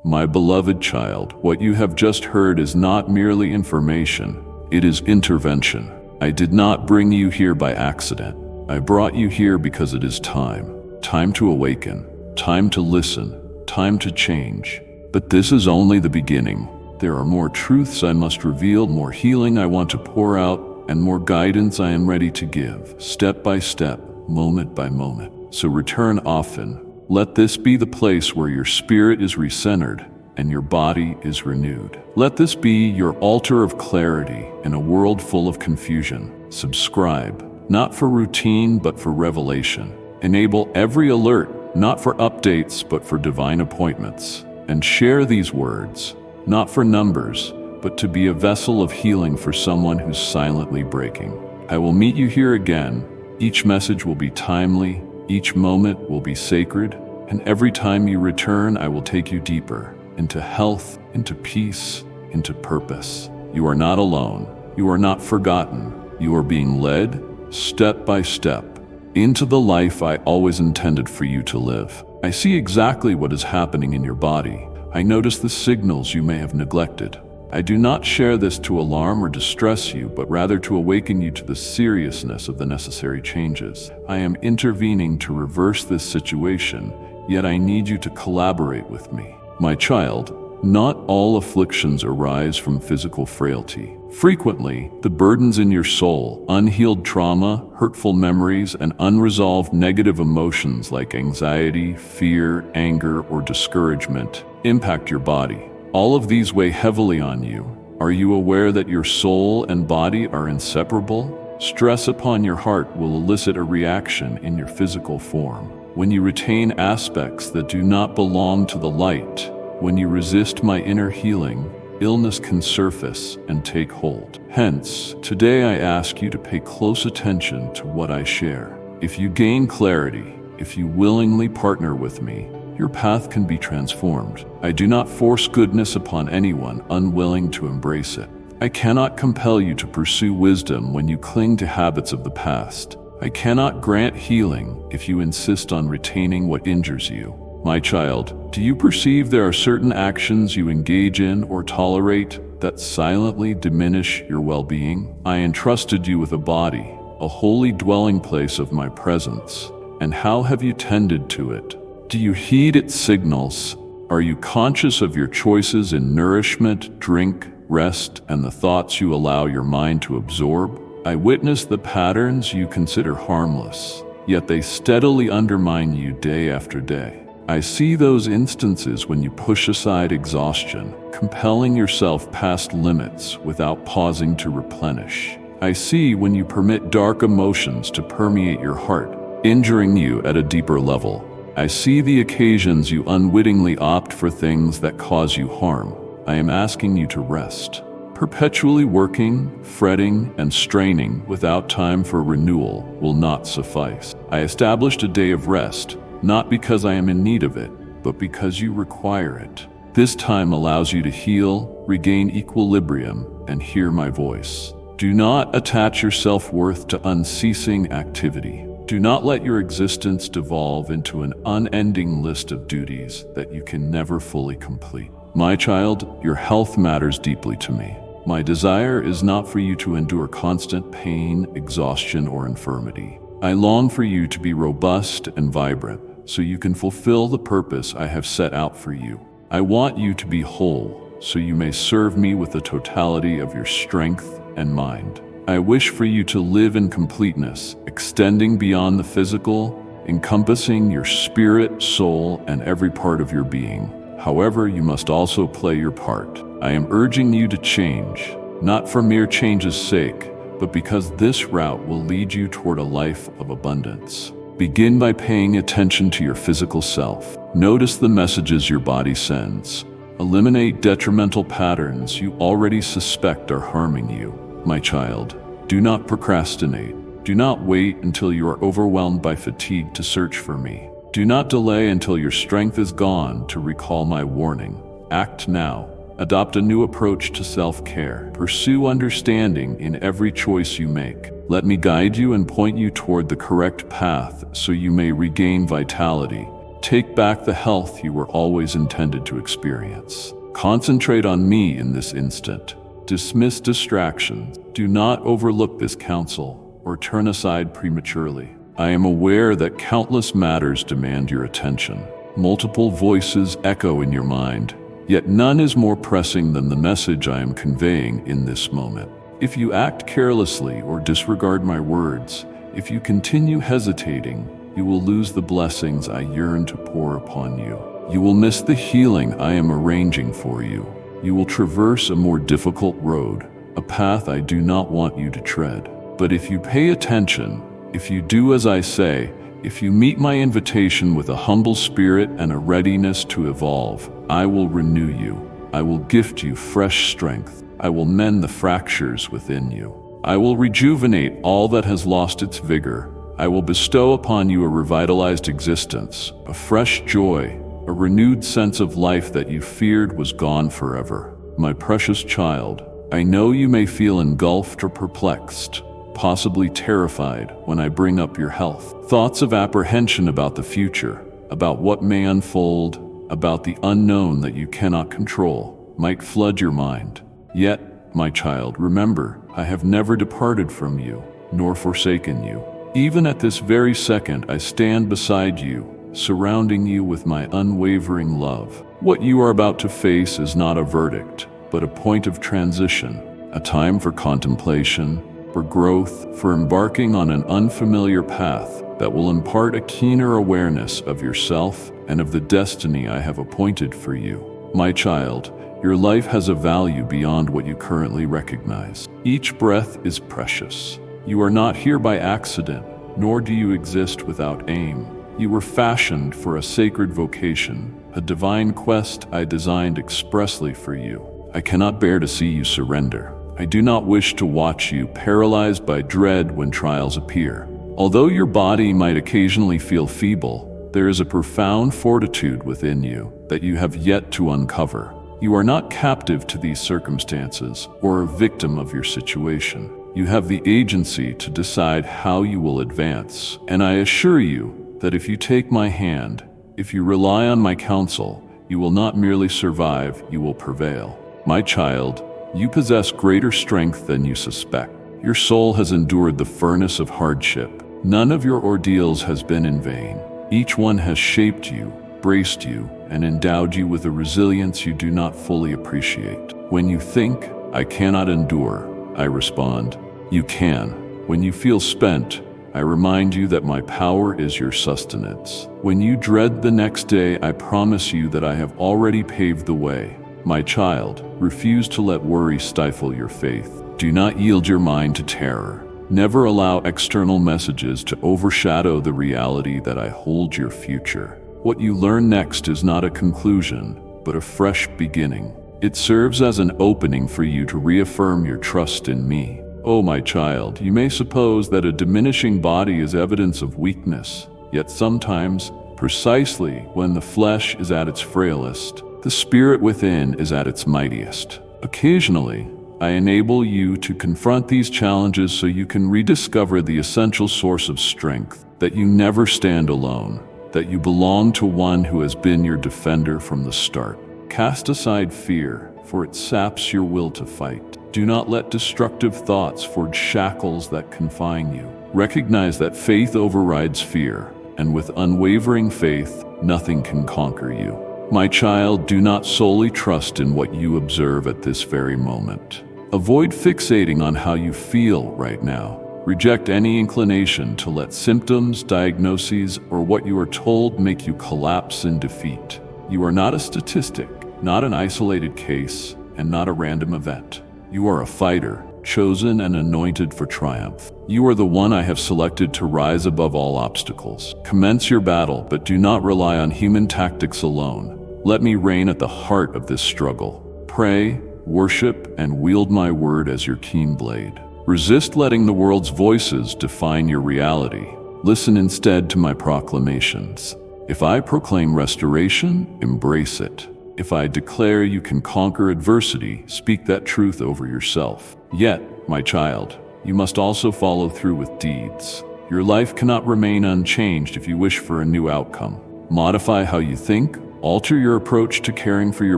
My beloved child, what you have just heard is not merely information, it is intervention. I did not bring you here by accident. I brought you here because it is time. Time to awaken, time to listen, time to change. But this is only the beginning. There are more truths I must reveal, more healing I want to pour out, and more guidance I am ready to give, step by step, moment by moment. So return often. Let this be the place where your spirit is recentered and your body is renewed. Let this be your altar of clarity in a world full of confusion. Subscribe, not for routine but for revelation. Enable every alert, not for updates but for divine appointments. And share these words, not for numbers, but to be a vessel of healing for someone who's silently breaking. I will meet you here again. Each message will be timely, each moment will be sacred, and every time you return, I will take you deeper, into health, into peace, into purpose. You are not alone. You are not forgotten. You are being led, step by step, into the life I always intended for you to live. I see exactly what is happening in your body. I notice the signals you may have neglected. I do not share this to alarm or distress you, but rather to awaken you to the seriousness of the necessary changes. I am intervening to reverse this situation, yet I need you to collaborate with me. My child, not all afflictions arise from physical frailty. Frequently, the burdens in your soul, unhealed trauma, hurtful memories, and unresolved negative emotions like anxiety, fear, anger, or discouragement impact your body. All of these weigh heavily on you. Are you aware that your soul and body are inseparable? Stress upon your heart will elicit a reaction in your physical form. When you retain aspects that do not belong to the light, when you resist my inner healing, illness can surface and take hold. Hence, today I ask you to pay close attention to what I share. If you gain clarity, if you willingly partner with me, your path can be transformed. I do not force goodness upon anyone unwilling to embrace it. I cannot compel you to pursue wisdom when you cling to habits of the past. I cannot grant healing if you insist on retaining what injures you. My child, do you perceive there are certain actions you engage in or tolerate that silently diminish your well-being? I entrusted you with a body, a holy dwelling place of my presence, and how have you tended to it? Do you heed its signals? Are you conscious of your choices in nourishment, drink, rest, and the thoughts you allow your mind to absorb? I witness the patterns you consider harmless, yet they steadily undermine you day after day. I see those instances when you push aside exhaustion, compelling yourself past limits without pausing to replenish. I see when you permit dark emotions to permeate your heart, injuring you at a deeper level. I see the occasions you unwittingly opt for things that cause you harm. I am asking you to rest. Perpetually working, fretting, and straining without time for renewal will not suffice. I established a day of rest, not because I am in need of it, but because you require it. This time allows you to heal, regain equilibrium, and hear my voice. Do not attach your self-worth to unceasing activity. Do not let your existence devolve into an unending list of duties that you can never fully complete. My child, your health matters deeply to me. My desire is not for you to endure constant pain, exhaustion, or infirmity. I long for you to be robust and vibrant, so you can fulfill the purpose I have set out for you. I want you to be whole, so you may serve me with the totality of your strength and mind. I wish for you to live in completeness, extending beyond the physical, encompassing your spirit, soul, and every part of your being. However, you must also play your part. I am urging you to change, not for mere change's sake, but because this route will lead you toward a life of abundance. Begin by paying attention to your physical self. Notice the messages your body sends. Eliminate detrimental patterns you already suspect are harming you. My child, do not procrastinate. Do not wait until you are overwhelmed by fatigue to search for me. Do not delay until your strength is gone to recall my warning. Act now. Adopt a new approach to self-care. Pursue understanding in every choice you make. Let me guide you and point you toward the correct path so you may regain vitality, Take back the health you were always intended to experience. Concentrate on me in this instant. Dismiss distractions. Do not overlook this counsel or turn aside prematurely. I am aware that countless matters demand your attention. Multiple voices echo in your mind, yet none is more pressing than the message I am conveying in this moment. If you act carelessly or disregard my words, if you continue hesitating, you will lose the blessings I yearn to pour upon you. You will miss the healing I am arranging for you. You will traverse a more difficult road, a path I do not want you to tread. But if you pay attention, if you do as I say, if you meet my invitation with a humble spirit and a readiness to evolve, I will renew you. I will gift you fresh strength. I will mend the fractures within you. I will rejuvenate all that has lost its vigor. I will bestow upon you a revitalized existence, a fresh joy, a renewed sense of life that you feared was gone forever. My precious child, I know you may feel engulfed or perplexed, possibly terrified when I bring up your health. Thoughts of apprehension about the future, about what may unfold, about the unknown that you cannot control, might flood your mind. Yet, my child, remember, I have never departed from you, nor forsaken you. Even at this very second, I stand beside you, surrounding you with my unwavering love. What you are about to face is not a verdict, but a point of transition, a time for contemplation, for growth, for embarking on an unfamiliar path that will impart a keener awareness of yourself and of the destiny I have appointed for you. My child, your life has a value beyond what you currently recognize. Each breath is precious. You are not here by accident, nor do you exist without aim. You were fashioned for a sacred vocation, a divine quest I designed expressly for you. I cannot bear to see you surrender. I do not wish to watch you paralyzed by dread when trials appear. Although your body might occasionally feel feeble, there is a profound fortitude within you that you have yet to uncover. You are not captive to these circumstances or a victim of your situation. You have the agency to decide how you will advance, and I assure you that if you take my hand, if you rely on my counsel, you will not merely survive, you will prevail. My child, you possess greater strength than you suspect. Your soul has endured the furnace of hardship. None of your ordeals has been in vain. Each one has shaped you, braced you, and endowed you with a resilience you do not fully appreciate. When you think, I cannot endure, I respond, you can. When you feel spent, I remind you that my power is your sustenance. When you dread the next day, I promise you that I have already paved the way. My child, refuse to let worry stifle your faith. Do not yield your mind to terror. Never allow external messages to overshadow the reality that I hold your future. What you learn next is not a conclusion, but a fresh beginning. It serves as an opening for you to reaffirm your trust in me. Oh, my child, you may suppose that a diminishing body is evidence of weakness, yet sometimes, precisely when the flesh is at its frailest, the spirit within is at its mightiest. Occasionally, I enable you to confront these challenges so you can rediscover the essential source of strength, that you never stand alone, that you belong to one who has been your defender from the start. Cast aside fear, for it saps your will to fight. Do not let destructive thoughts forge shackles that confine you. Recognize that faith overrides fear, and with unwavering faith, nothing can conquer you. My child, do not solely trust in what you observe at this very moment. Avoid fixating on how you feel right now. Reject any inclination to let symptoms, diagnoses, or what you are told make you collapse in defeat. You are not a statistic, not an isolated case, and not a random event. You are a fighter, chosen and anointed for triumph. You are the one I have selected to rise above all obstacles. Commence your battle, but do not rely on human tactics alone. Let me reign at the heart of this struggle. Pray, worship, and wield my word as your keen blade. Resist letting the world's voices define your reality. Listen instead to my proclamations. If I proclaim restoration, embrace it. If I declare you can conquer adversity, speak that truth over yourself. Yet, my child, you must also follow through with deeds. Your life cannot remain unchanged if you wish for a new outcome. Modify how you think, alter your approach to caring for your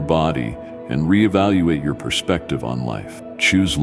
body, and reevaluate your perspective on life. Choose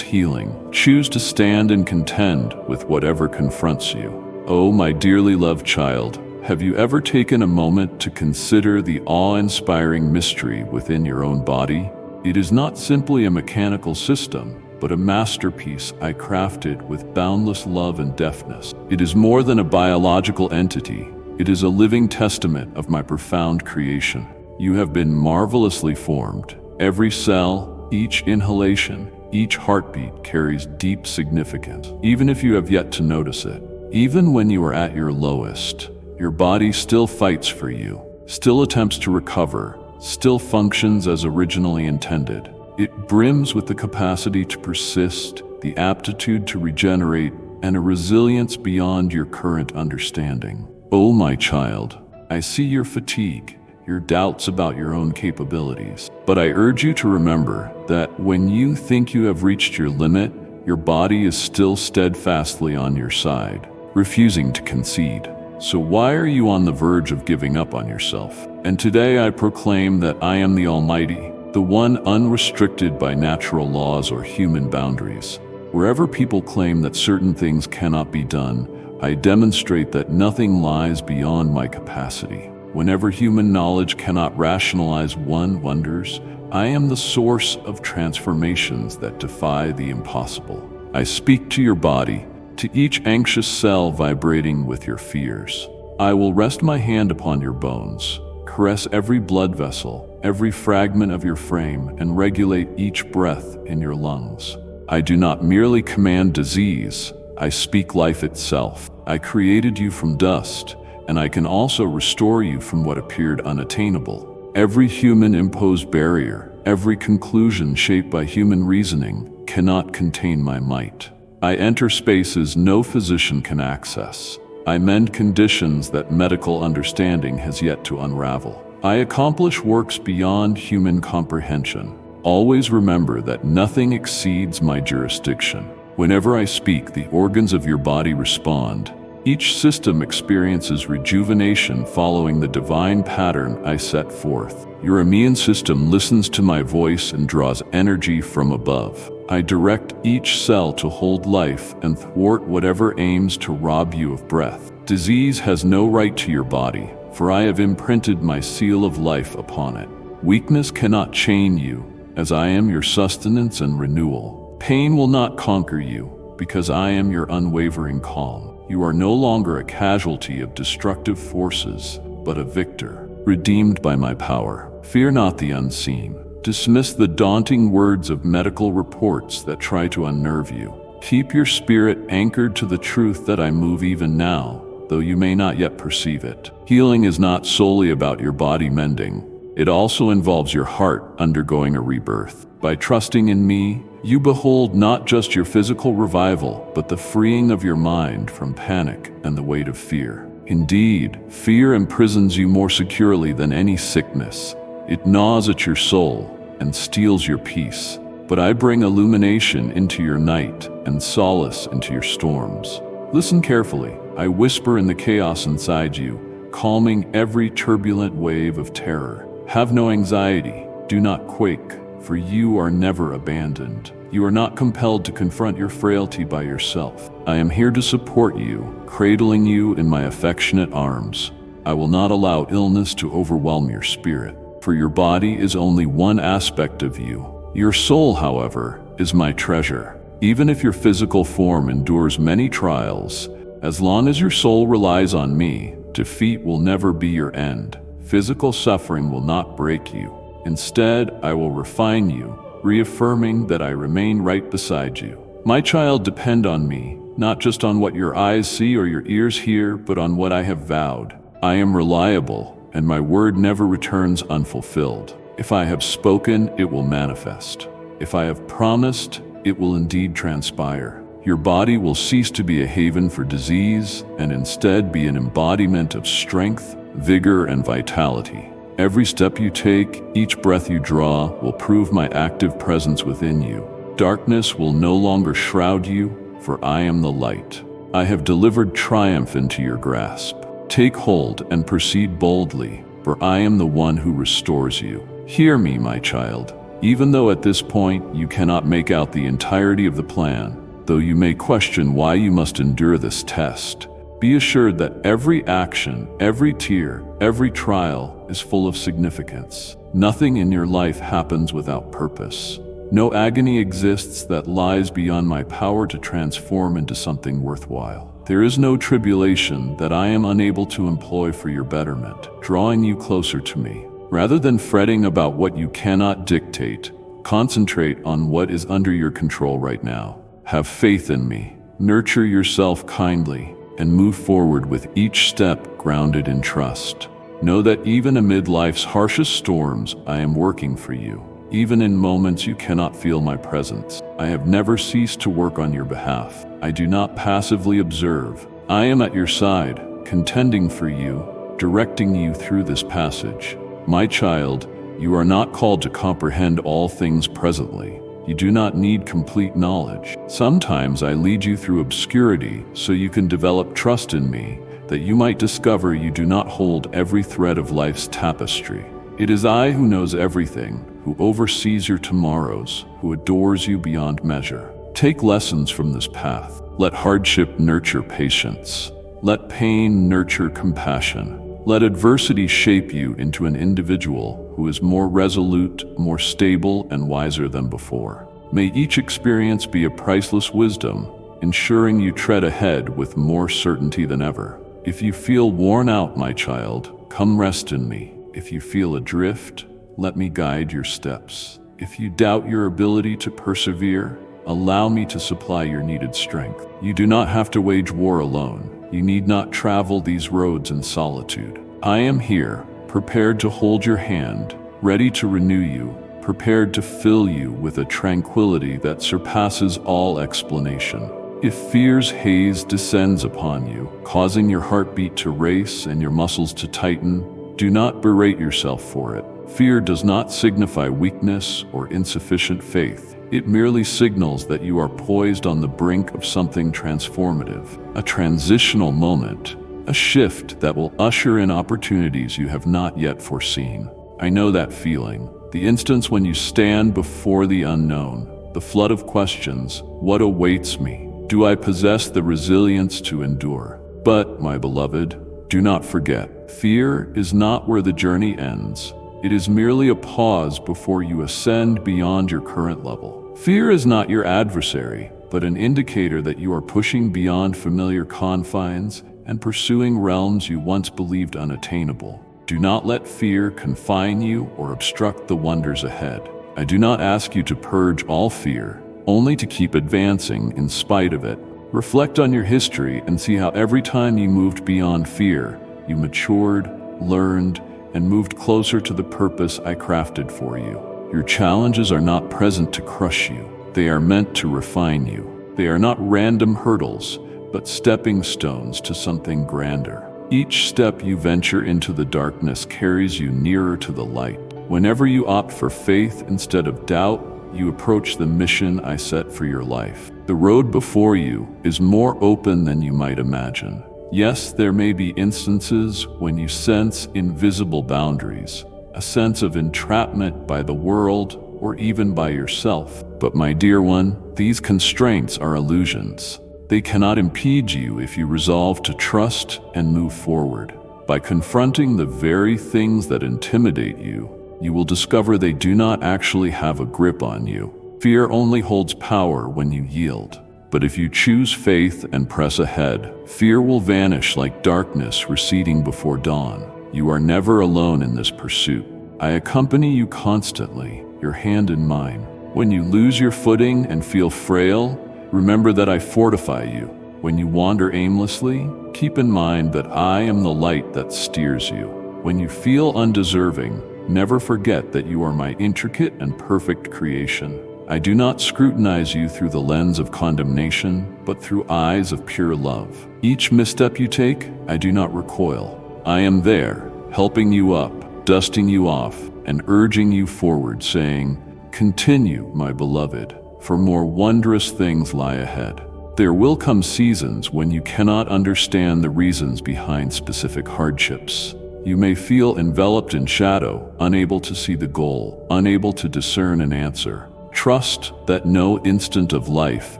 healing, choose to stand and contend with whatever confronts you. Oh, my dearly loved child, have you ever taken a moment to consider the awe-inspiring mystery within your own body? It is not simply a mechanical system, but a masterpiece I crafted with boundless love and deftness. It is more than a biological entity. It is a living testament of my profound creation. You have been marvelously formed. Every cell, each inhalation, each heartbeat carries deep significance, even if you have yet to notice it. Even when you are at your lowest, your body still fights for you, still attempts to recover, still functions as originally intended. It brims with the capacity to persist, the aptitude to regenerate, and a resilience beyond your current understanding. Oh, my child, I see your fatigue, your doubts about your own capabilities. But I urge you to remember that when you think you have reached your limit, your body is still steadfastly on your side, refusing to concede. So why are you on the verge of giving up on yourself? And today I proclaim that I am the Almighty, the one unrestricted by natural laws or human boundaries. Wherever people claim that certain things cannot be done, I demonstrate that nothing lies beyond my capacity. Whenever human knowledge cannot rationalize wonders, I am the source of transformations that defy the impossible. I speak to your body, to each anxious cell vibrating with your fears. I will rest my hand upon your bones, caress every blood vessel, every fragment of your frame, and regulate each breath in your lungs. I do not merely command disease, I speak life itself. I created you from dust, and I can also restore you from what appeared unattainable. Every human-imposed barrier, every conclusion shaped by human reasoning, cannot contain my might. I enter spaces no physician can access. I mend conditions that medical understanding has yet to unravel. I accomplish works beyond human comprehension. Always remember that nothing exceeds my jurisdiction. Whenever I speak, the organs of your body respond. Each system experiences rejuvenation following the divine pattern I set forth. Your immune system listens to my voice and draws energy from above. I direct each cell to hold life and thwart whatever aims to rob you of breath. Disease has no right to your body, for I have imprinted my seal of life upon it. Weakness cannot chain you, as I am your sustenance and renewal. Pain will not conquer you, because I am your unwavering calm. You are no longer a casualty of destructive forces, but a victor, redeemed by my power. Fear not the unseen. Dismiss the daunting words of medical reports that try to unnerve you. Keep your spirit anchored to the truth that I move even now, though you may not yet perceive it. Healing is not solely about your body mending. It also involves your heart undergoing a rebirth. By trusting in me, you behold not just your physical revival, but the freeing of your mind from panic and the weight of fear. Indeed, fear imprisons you more securely than any sickness. It gnaws at your soul and steals your peace. But I bring illumination into your night and solace into your storms. Listen carefully. I whisper in the chaos inside you, calming every turbulent wave of terror. Have no anxiety. Do not quake, for you are never abandoned. You are not compelled to confront your frailty by yourself. I am here to support you, cradling you in my affectionate arms. I will not allow illness to overwhelm your spirit, for your body is only one aspect of you. Your soul, however, is my treasure. Even if your physical form endures many trials, as long as your soul relies on me, defeat will never be your end. Physical suffering will not break you. Instead, I will refine you, reaffirming that I remain right beside you. My child, depend on me, not just on what your eyes see or your ears hear, but on what I have vowed. I am reliable, and my word never returns unfulfilled. If I have spoken, it will manifest. If I have promised, it will indeed transpire. Your body will cease to be a haven for disease and instead be an embodiment of strength, vigor, and vitality. Every step you take, each breath you draw, will prove my active presence within you. Darkness will no longer shroud you, for I am the light. I have delivered triumph into your grasp. Take hold and proceed boldly, for I am the one who restores you. Hear me, my child. Even though at this point you cannot make out the entirety of the plan, though you may question why you must endure this test, be assured that every action, every tear, every trial is full of significance. Nothing in your life happens without purpose. No agony exists that lies beyond my power to transform into something worthwhile. There is no tribulation that I am unable to employ for your betterment, drawing you closer to me. Rather than fretting about what you cannot dictate, concentrate on what is under your control right now. Have faith in me, nurture yourself kindly, and move forward with each step grounded in trust. Know that even amid life's harshest storms, I am working for you. Even in moments you cannot feel my presence, I have never ceased to work on your behalf. I do not passively observe. I am at your side, contending for you, directing you through this passage. My child, you are not called to comprehend all things presently. You do not need complete knowledge. Sometimes I lead you through obscurity so you can develop trust in me, that you might discover you do not hold every thread of life's tapestry. It is I who knows everything, who oversees your tomorrows, who adores you beyond measure. Take lessons from this path. Let hardship nurture patience. Let pain nurture compassion. Let adversity shape you into an individual who is more resolute, more stable, and wiser than before. May each experience be a priceless wisdom, ensuring you tread ahead with more certainty than ever. If you feel worn out, my child, come rest in me. If you feel adrift, let me guide your steps. If you doubt your ability to persevere, allow me to supply your needed strength. You do not have to wage war alone. You need not travel these roads in solitude. I am here, prepared to hold your hand, ready to renew you, prepared to fill you with a tranquility that surpasses all explanation. If fear's haze descends upon you, causing your heartbeat to race and your muscles to tighten, do not berate yourself for it. Fear does not signify weakness or insufficient faith. It merely signals that you are poised on the brink of something transformative, a transitional moment, a shift that will usher in opportunities you have not yet foreseen. I know that feeling, the instance when you stand before the unknown, the flood of questions. What awaits me? Do I possess the resilience to endure? But, my beloved, do not forget, fear is not where the journey ends. It is merely a pause before you ascend beyond your current level. Fear is not your adversary, but an indicator that you are pushing beyond familiar confines and pursuing realms you once believed unattainable. Do not let fear confine you or obstruct the wonders ahead. I do not ask you to purge all fear, only to keep advancing in spite of it. Reflect on your history and see how every time you moved beyond fear, you matured, learned, and moved closer to the purpose I crafted for you. Your challenges are not present to crush you. They are meant to refine you. They are not random hurdles, but stepping stones to something grander. Each step you venture into the darkness carries you nearer to the light. Whenever you opt for faith instead of doubt, you approach the mission I set for your life. The road before you is more open than you might imagine. Yes, there may be instances when you sense invisible boundaries, a sense of entrapment by the world or even by yourself. But my dear one, these constraints are illusions. They cannot impede you if you resolve to trust and move forward. By confronting the very things that intimidate you, you will discover they do not actually have a grip on you. Fear only holds power when you yield. But if you choose faith and press ahead, fear will vanish like darkness receding before dawn. You are never alone in this pursuit. I accompany you constantly, your hand in mine. When you lose your footing and feel frail, remember that I fortify you. When you wander aimlessly, keep in mind that I am the light that steers you. When you feel undeserving, never forget that you are my intricate and perfect creation. I do not scrutinize you through the lens of condemnation, but through eyes of pure love. Each misstep you take, I do not recoil. I am there, helping you up, dusting you off, and urging you forward, saying, "Continue, my beloved, for more wondrous things lie ahead." There will come seasons when you cannot understand the reasons behind specific hardships. You may feel enveloped in shadow, unable to see the goal, unable to discern an answer. Trust that no instant of life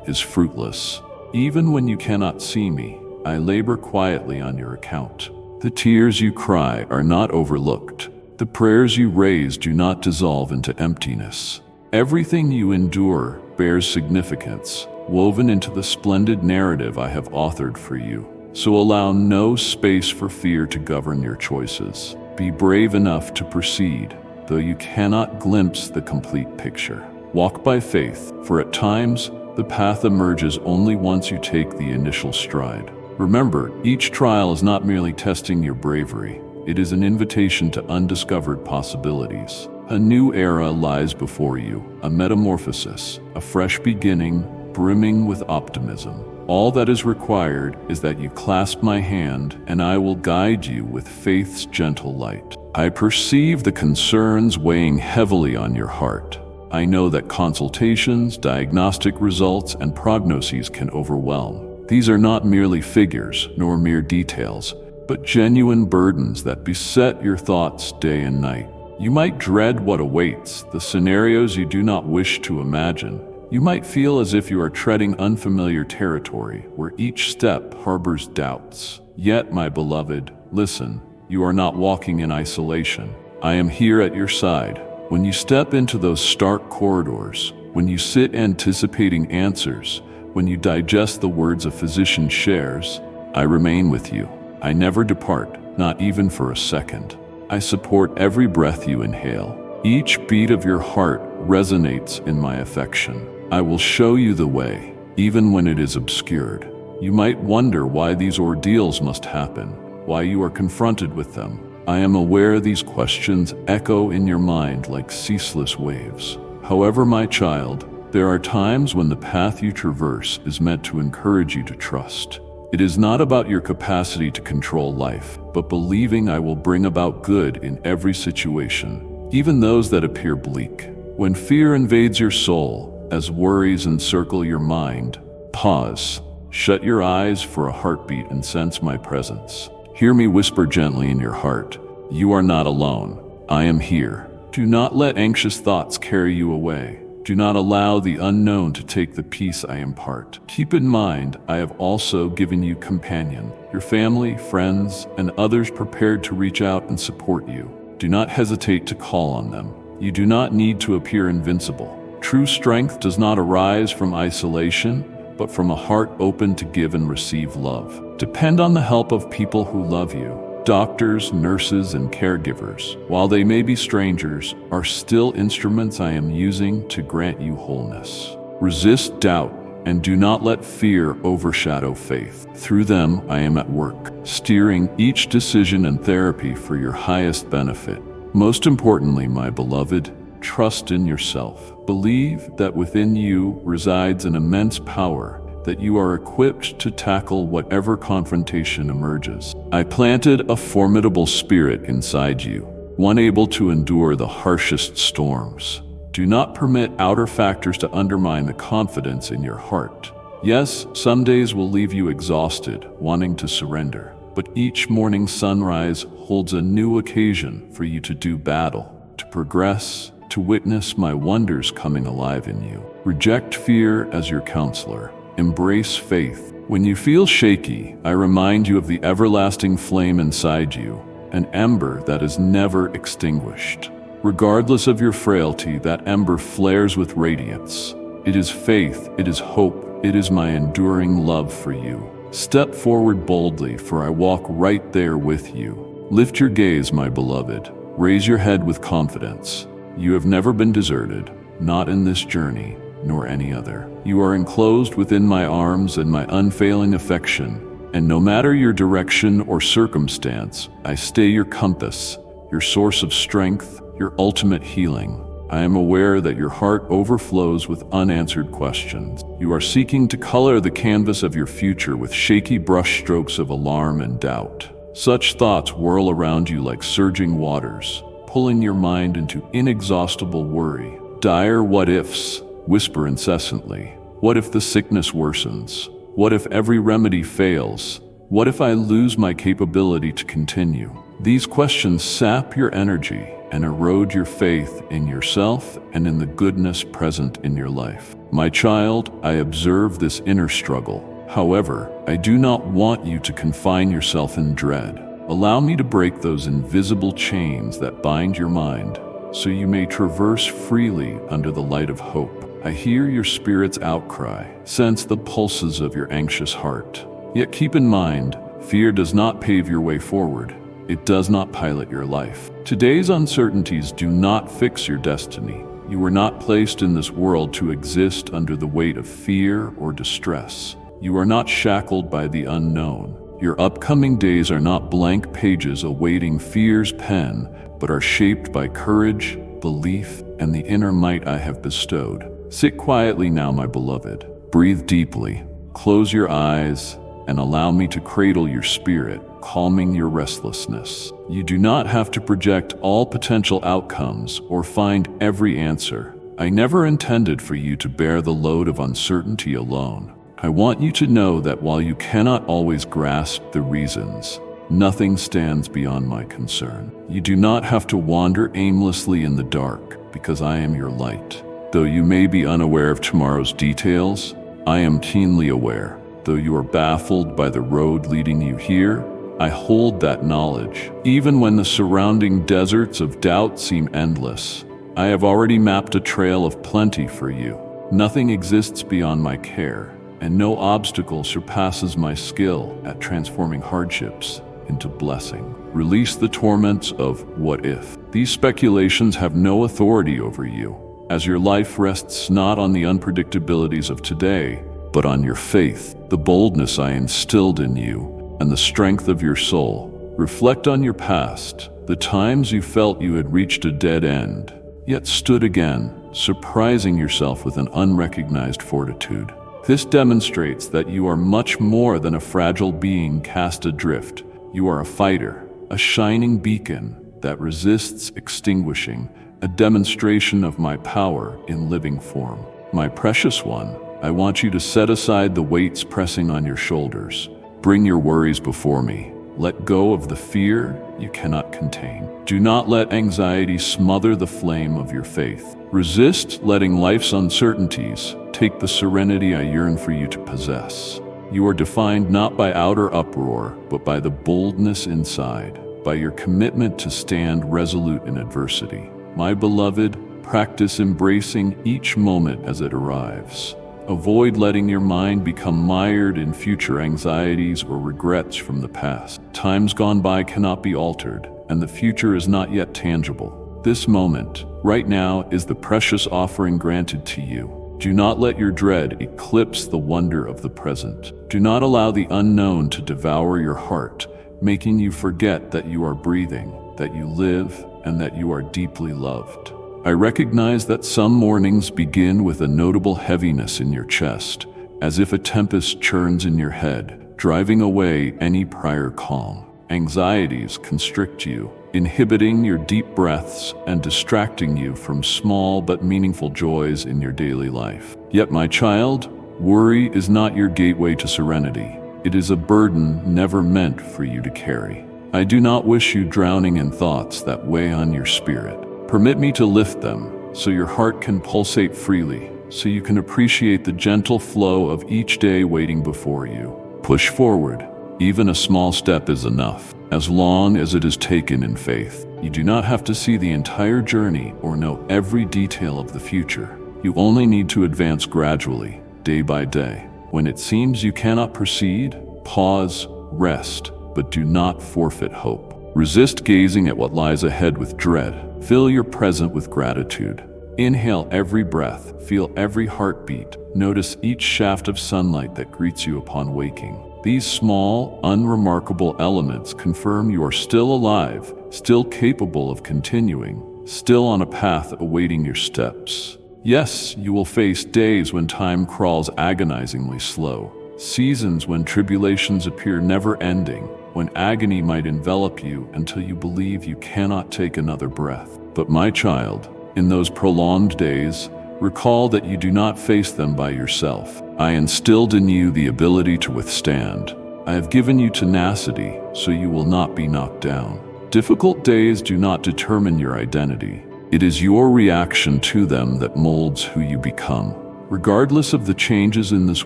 is fruitless. Even when you cannot see me, I labor quietly on your account. The tears you cry are not overlooked. The prayers you raise do not dissolve into emptiness. Everything you endure bears significance, woven into the splendid narrative I have authored for you. So allow no space for fear to govern your choices. Be brave enough to proceed, though you cannot glimpse the complete picture. Walk by faith, for at times, the path emerges only once you take the initial stride. Remember, each trial is not merely testing your bravery. It is an invitation to undiscovered possibilities. A new era lies before you, a metamorphosis, a fresh beginning, brimming with optimism. All that is required is that you clasp my hand, and I will guide you with faith's gentle light. I perceive the concerns weighing heavily on your heart. I know that consultations, diagnostic results, and prognoses can overwhelm. These are not merely figures, nor mere details, but genuine burdens that beset your thoughts day and night. You might dread what awaits, the scenarios you do not wish to imagine. You might feel as if you are treading unfamiliar territory, where each step harbors doubts. Yet, my beloved, listen, you are not walking in isolation. I am here at your side. When you step into those stark corridors, when you sit anticipating answers, when you digest the words a physician shares, I remain with you. I never depart, not even for a second. I support every breath you inhale. Each beat of your heart resonates in my affection. I will show you the way, even when it is obscured. You might wonder why these ordeals must happen, why you are confronted with them. I am aware these questions echo in your mind like ceaseless waves. However, my child, there are times when the path you traverse is meant to encourage you to trust. It is not about your capacity to control life, but believing I will bring about good in every situation, even those that appear bleak. When fear invades your soul, as worries encircle your mind, pause, shut your eyes for a heartbeat and sense my presence. Hear me whisper gently in your heart, you are not alone. I am here. Do not let anxious thoughts carry you away. Do not allow the unknown to take the peace I impart. Keep in mind, I have also given you companion, your family, friends, and others prepared to reach out and support you. Do not hesitate to call on them. You do not need to appear invincible. True strength does not arise from isolation, but from a heart open to give and receive love. Depend on the help of people who love you. Doctors, nurses, and caregivers, while they may be strangers, are still instruments I am using to grant you wholeness. Resist doubt and do not let fear overshadow faith. Through them, I am at work, steering each decision and therapy for your highest benefit. Most importantly, my beloved, trust in yourself. Believe that within you resides an immense power, that you are equipped to tackle whatever confrontation emerges. I planted a formidable spirit inside you, one able to endure the harshest storms. Do not permit outer factors to undermine the confidence in your heart. Yes, some days will leave you exhausted, wanting to surrender, but each morning sunrise holds a new occasion for you to do battle, to progress, to witness my wonders coming alive in you. Reject fear as your counselor. Embrace faith. When you feel shaky, I remind you of the everlasting flame inside you, an ember that is never extinguished. Regardless of your frailty, that ember flares with radiance. It is faith, it is hope, it is my enduring love for you. Step forward boldly, for I walk right there with you. Lift your gaze, my beloved. Raise your head with confidence. You have never been deserted, not in this journey, nor any other. You are enclosed within my arms and my unfailing affection, and no matter your direction or circumstance, I stay your compass, your source of strength, your ultimate healing. I am aware that your heart overflows with unanswered questions. You are seeking to color the canvas of your future with shaky brushstrokes of alarm and doubt. Such thoughts whirl around you like surging waters, pulling your mind into inexhaustible worry. Dire what-ifs whisper incessantly. What if the sickness worsens? What if every remedy fails? What if I lose my capability to continue? These questions sap your energy and erode your faith in yourself and in the goodness present in your life. My child, I observe this inner struggle. However, I do not want you to confine yourself in dread. Allow me to break those invisible chains that bind your mind, so you may traverse freely under the light of hope. I hear your spirit's outcry, sense the pulses of your anxious heart. Yet keep in mind, fear does not pave your way forward. It does not pilot your life. Today's uncertainties do not fix your destiny. You were not placed in this world to exist under the weight of fear or distress. You are not shackled by the unknown. Your upcoming days are not blank pages awaiting fear's pen, but are shaped by courage, belief, and the inner might I have bestowed. Sit quietly now, my beloved. Breathe deeply. Close your eyes and allow me to cradle your spirit, calming your restlessness. You do not have to project all potential outcomes or find every answer. I never intended for you to bear the load of uncertainty alone. I want you to know that while you cannot always grasp the reasons, nothing stands beyond my concern. You do not have to wander aimlessly in the dark, because I am your light. Though you may be unaware of tomorrow's details, I am keenly aware. Though you are baffled by the road leading you here, I hold that knowledge. Even when the surrounding deserts of doubt seem endless, I have already mapped a trail of plenty for you. Nothing exists beyond my care, and no obstacle surpasses my skill at transforming hardships into blessing. Release the torments of what if. These speculations have no authority over you, as your life rests not on the unpredictabilities of today, but on your faith, the boldness I instilled in you, and the strength of your soul. Reflect on your past, the times you felt you had reached a dead end, yet stood again, surprising yourself with an unrecognized fortitude. This demonstrates that you are much more than a fragile being cast adrift. You are a fighter, a shining beacon that resists extinguishing, a demonstration of my power in living form. My precious one, I want you to set aside the weights pressing on your shoulders. Bring your worries before me. Let go of the fear you cannot contain. Do not let anxiety smother the flame of your faith. Resist letting life's uncertainties take the serenity I yearn for you to possess. You are defined not by outer uproar, but by the boldness inside, by your commitment to stand resolute in adversity. My beloved, practice embracing each moment as it arrives. Avoid letting your mind become mired in future anxieties or regrets from the past. Times gone by cannot be altered, and the future is not yet tangible. This moment, right now, is the precious offering granted to you. Do not let your dread eclipse the wonder of the present. Do not allow the unknown to devour your heart, making you forget that you are breathing, that you live, and that you are deeply loved. I recognize that some mornings begin with a notable heaviness in your chest, as if a tempest churns in your head, driving away any prior calm. Anxieties constrict you, inhibiting your deep breaths and distracting you from small but meaningful joys in your daily life. Yet, my child, worry is not your gateway to serenity. It is a burden never meant for you to carry. I do not wish you drowning in thoughts that weigh on your spirit. Permit me to lift them, so your heart can pulsate freely, so you can appreciate the gentle flow of each day waiting before you. Push forward. Even a small step is enough, as long as it is taken in faith. You do not have to see the entire journey or know every detail of the future. You only need to advance gradually, day by day. When it seems you cannot proceed, pause, rest, but do not forfeit hope. Resist gazing at what lies ahead with dread. Fill your present with gratitude. Inhale every breath, feel every heartbeat. Notice each shaft of sunlight that greets you upon waking. These small, unremarkable elements confirm you are still alive, still capable of continuing, still on a path awaiting your steps. Yes, you will face days when time crawls agonizingly slow, seasons when tribulations appear never-ending, when agony might envelop you until you believe you cannot take another breath. But my child, in those prolonged days, recall that you do not face them by yourself. I instilled in you the ability to withstand. I have given you tenacity, so you will not be knocked down. Difficult days do not determine your identity. It is your reaction to them that molds who you become. Regardless of the changes in this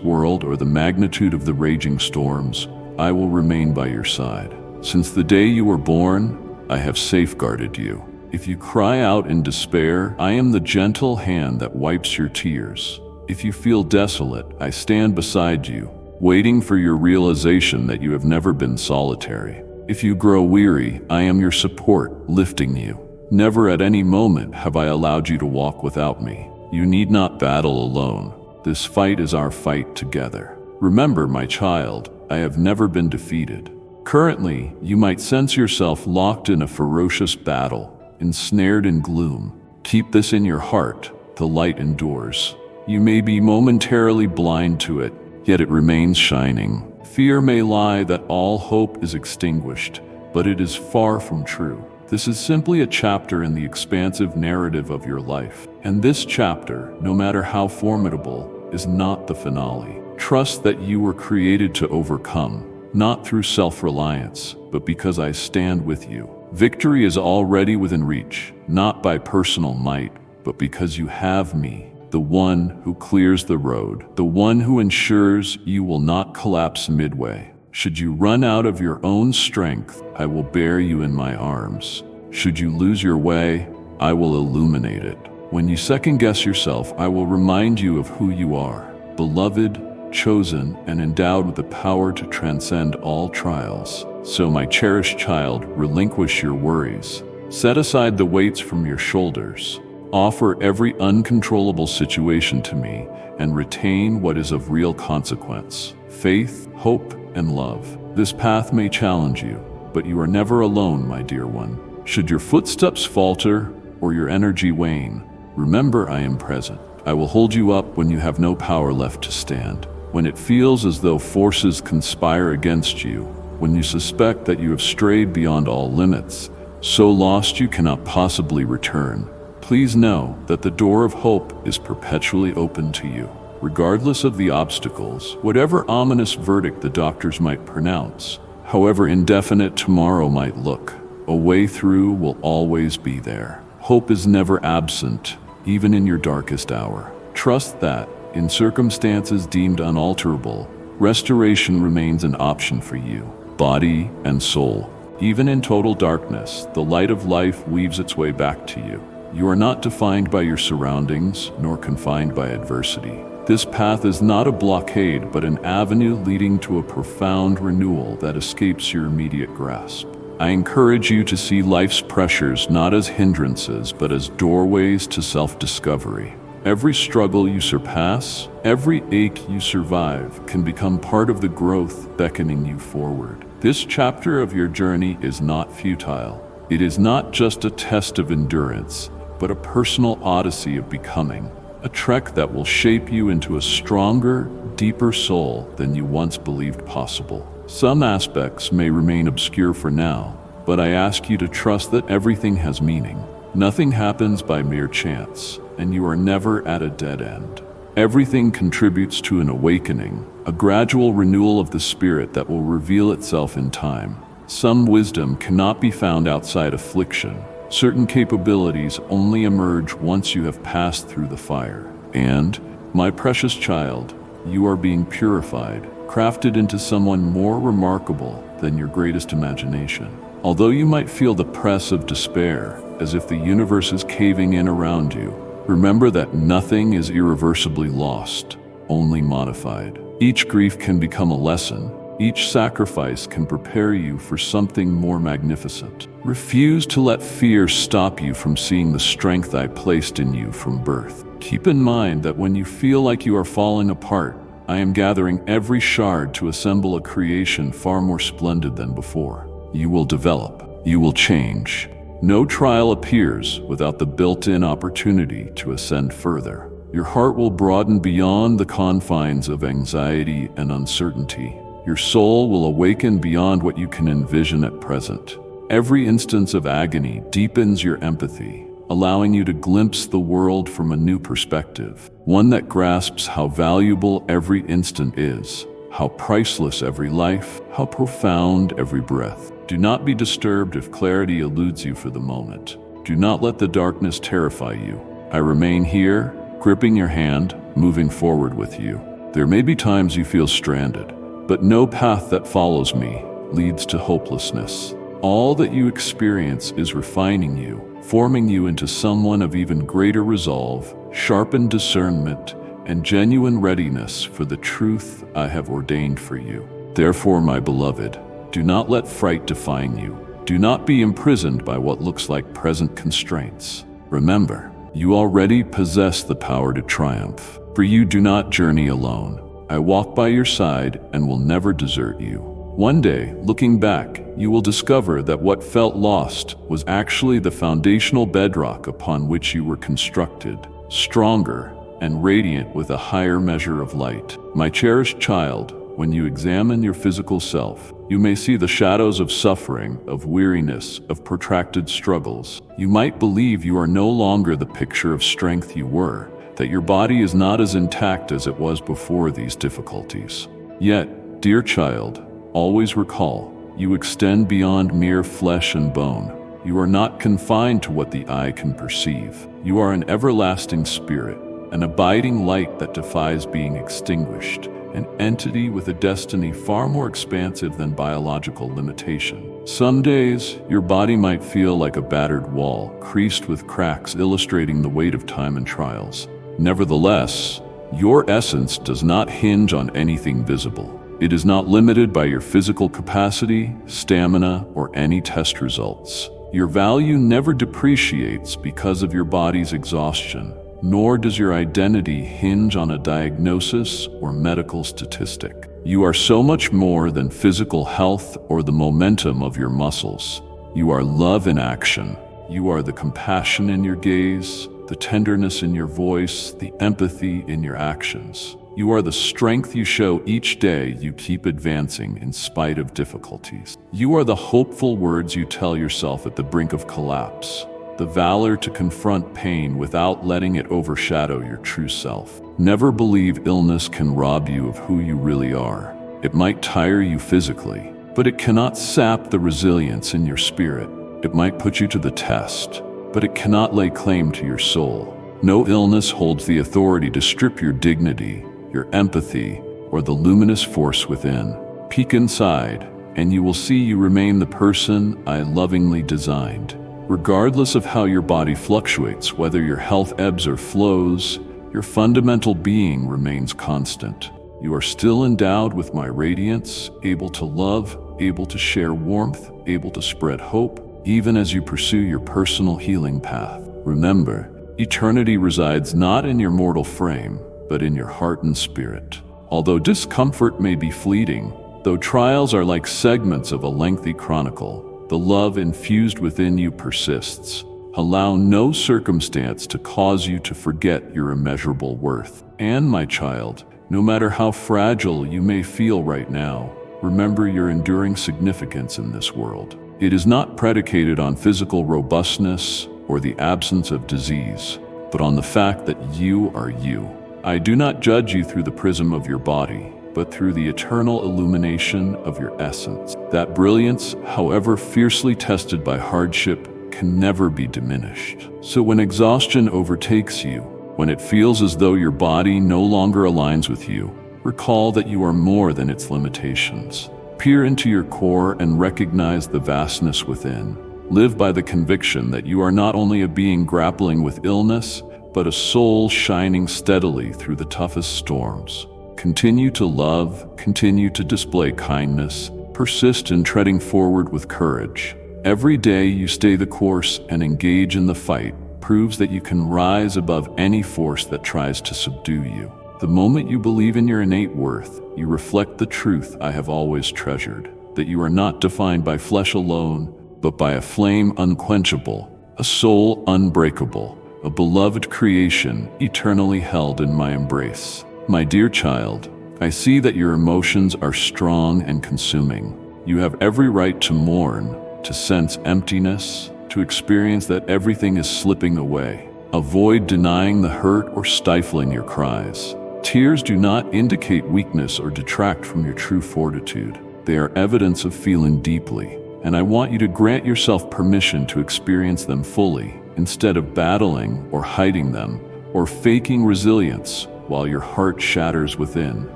world or the magnitude of the raging storms, I will remain by your side. Since the day you were born, I have safeguarded you. If you cry out in despair, I am the gentle hand that wipes your tears. If you feel desolate, I stand beside you, waiting for your realization that you have never been solitary. If you grow weary, I am your support, lifting you. Never at any moment have I allowed you to walk without me. You need not battle alone. This fight is our fight together. Remember, my child, I have never been defeated. Currently, you might sense yourself locked in a ferocious battle, ensnared in gloom. Keep this in your heart, the light endures. You may be momentarily blind to it, yet it remains shining. Fear may lie that all hope is extinguished, but it is far from true. This is simply a chapter in the expansive narrative of your life. And this chapter, no matter how formidable, is not the finale. Trust that you were created to overcome, not through self-reliance, but because I stand with you. Victory is already within reach, not by personal might, but because you have me, the one who clears the road, the one who ensures you will not collapse midway. Should you run out of your own strength, I will bear you in my arms. Should you lose your way, I will illuminate it. When you second-guess yourself, I will remind you of who you are, beloved, chosen, and endowed with the power to transcend all trials. So, my cherished child, relinquish your worries. Set aside the weights from your shoulders. Offer every uncontrollable situation to me, and retain what is of real consequence: faith, hope, and love. This path may challenge you, but you are never alone, my dear one. Should your footsteps falter or your energy wane, remember I am present. I will hold you up when you have no power left to stand. When it feels as though forces conspire against you, when you suspect that you have strayed beyond all limits, so lost you cannot possibly return, please know that the door of hope is perpetually open to you. Regardless of the obstacles, whatever ominous verdict the doctors might pronounce, however indefinite tomorrow might look, a way through will always be there. Hope is never absent, even in your darkest hour. Trust that, in circumstances deemed unalterable, restoration remains an option for you, body and soul. Even in total darkness, the light of life weaves its way back to you. You are not defined by your surroundings, nor confined by adversity. This path is not a blockade, but an avenue leading to a profound renewal that escapes your immediate grasp. I encourage you to see life's pressures not as hindrances, but as doorways to self-discovery. Every struggle you surpass, every ache you survive, can become part of the growth beckoning you forward. This chapter of your journey is not futile. It is not just a test of endurance, but a personal odyssey of becoming. A trek that will shape you into a stronger, deeper soul than you once believed possible. Some aspects may remain obscure for now, but I ask you to trust that everything has meaning. Nothing happens by mere chance, and you are never at a dead end. Everything contributes to an awakening, a gradual renewal of the spirit that will reveal itself in time. Some wisdom cannot be found outside affliction. Certain capabilities only emerge once you have passed through the fire. And, my precious child, you are being purified, crafted into someone more remarkable than your greatest imagination. Although you might feel the press of despair, as if the universe is caving in around you, remember that nothing is irreversibly lost, only modified. Each grief can become a lesson. Each sacrifice can prepare you for something more magnificent. Refuse to let fear stop you from seeing the strength I placed in you from birth. Keep in mind that when you feel like you are falling apart, I am gathering every shard to assemble a creation far more splendid than before. You will develop. You will change. No trial appears without the built-in opportunity to ascend further. Your heart will broaden beyond the confines of anxiety and uncertainty. Your soul will awaken beyond what you can envision at present. Every instance of agony deepens your empathy. allowing you to glimpse the world from a new perspective, one that grasps how valuable every instant is, how priceless every life, how profound every breath. Do not be disturbed if clarity eludes you for the moment. Do not let the darkness terrify you. I remain here, gripping your hand, moving forward with you. There may be times you feel stranded, but no path that follows me leads to hopelessness. All that you experience is refining you, forming you into someone of even greater resolve, sharpened discernment, and genuine readiness for the truth I have ordained for you. Therefore, my beloved, do not let fright define you. Do not be imprisoned by what looks like present constraints. Remember, you already possess the power to triumph, for you do not journey alone. I walk by your side and will never desert you. One day, looking back, you will discover that what felt lost was actually the foundational bedrock upon which you were constructed, stronger and radiant with a higher measure of light. My cherished child, when you examine your physical self, you may see the shadows of suffering, of weariness, of protracted struggles. You might believe you are no longer the picture of strength you were, that your body is not as intact as it was before these difficulties. Yet, dear child, always recall, you extend beyond mere flesh and bone. You are not confined to what the eye can perceive. You are an everlasting spirit, an abiding light that defies being extinguished, an entity with a destiny far more expansive than biological limitation. Some days, your body might feel like a battered wall, creased with cracks illustrating the weight of time and trials. Nevertheless, your essence does not hinge on anything visible. It is not limited by your physical capacity, stamina, or any test results. Your value never depreciates because of your body's exhaustion, nor does your identity hinge on a diagnosis or medical statistic. You are so much more than physical health or the momentum of your muscles. You are love in action. You are the compassion in your gaze, the tenderness in your voice, the empathy in your actions. You are the strength you show each day you keep advancing in spite of difficulties. You are the hopeful words you tell yourself at the brink of collapse, the valor to confront pain without letting it overshadow your true self. Never believe illness can rob you of who you really are. It might tire you physically, but it cannot sap the resilience in your spirit. It might put you to the test, but it cannot lay claim to your soul. No illness holds the authority to strip your dignity, your empathy, or the luminous force within. Peek inside, and you will see you remain the person I lovingly designed. Regardless of how your body fluctuates, whether your health ebbs or flows, your fundamental being remains constant. You are still endowed with my radiance, able to love, able to share warmth, able to spread hope, even as you pursue your personal healing path. Remember, eternity resides not in your mortal frame, but in your heart and spirit. Although discomfort may be fleeting, though trials are like segments of a lengthy chronicle, the love infused within you persists. Allow no circumstance to cause you to forget your immeasurable worth. And, my child, no matter how fragile you may feel right now, remember your enduring significance in this world. It is not predicated on physical robustness or the absence of disease, but on the fact that you are you. I do not judge you through the prism of your body, but through the eternal illumination of your essence. That brilliance, however fiercely tested by hardship, can never be diminished. So when exhaustion overtakes you, when it feels as though your body no longer aligns with you, recall that you are more than its limitations. Peer into your core and recognize the vastness within. Live by the conviction that you are not only a being grappling with illness, but a soul shining steadily through the toughest storms. Continue to love, continue to display kindness, persist in treading forward with courage. Every day you stay the course and engage in the fight proves that you can rise above any force that tries to subdue you. The moment you believe in your innate worth, you reflect the truth I have always treasured, that you are not defined by flesh alone, but by a flame unquenchable, a soul unbreakable, a beloved creation eternally held in my embrace. My dear child, I see that your emotions are strong and consuming. You have every right to mourn, to sense emptiness, to experience that everything is slipping away. Avoid denying the hurt or stifling your cries. Tears do not indicate weakness or detract from your true fortitude. They are evidence of feeling deeply, and I want you to grant yourself permission to experience them fully, instead of battling or hiding them, or faking resilience while your heart shatters within.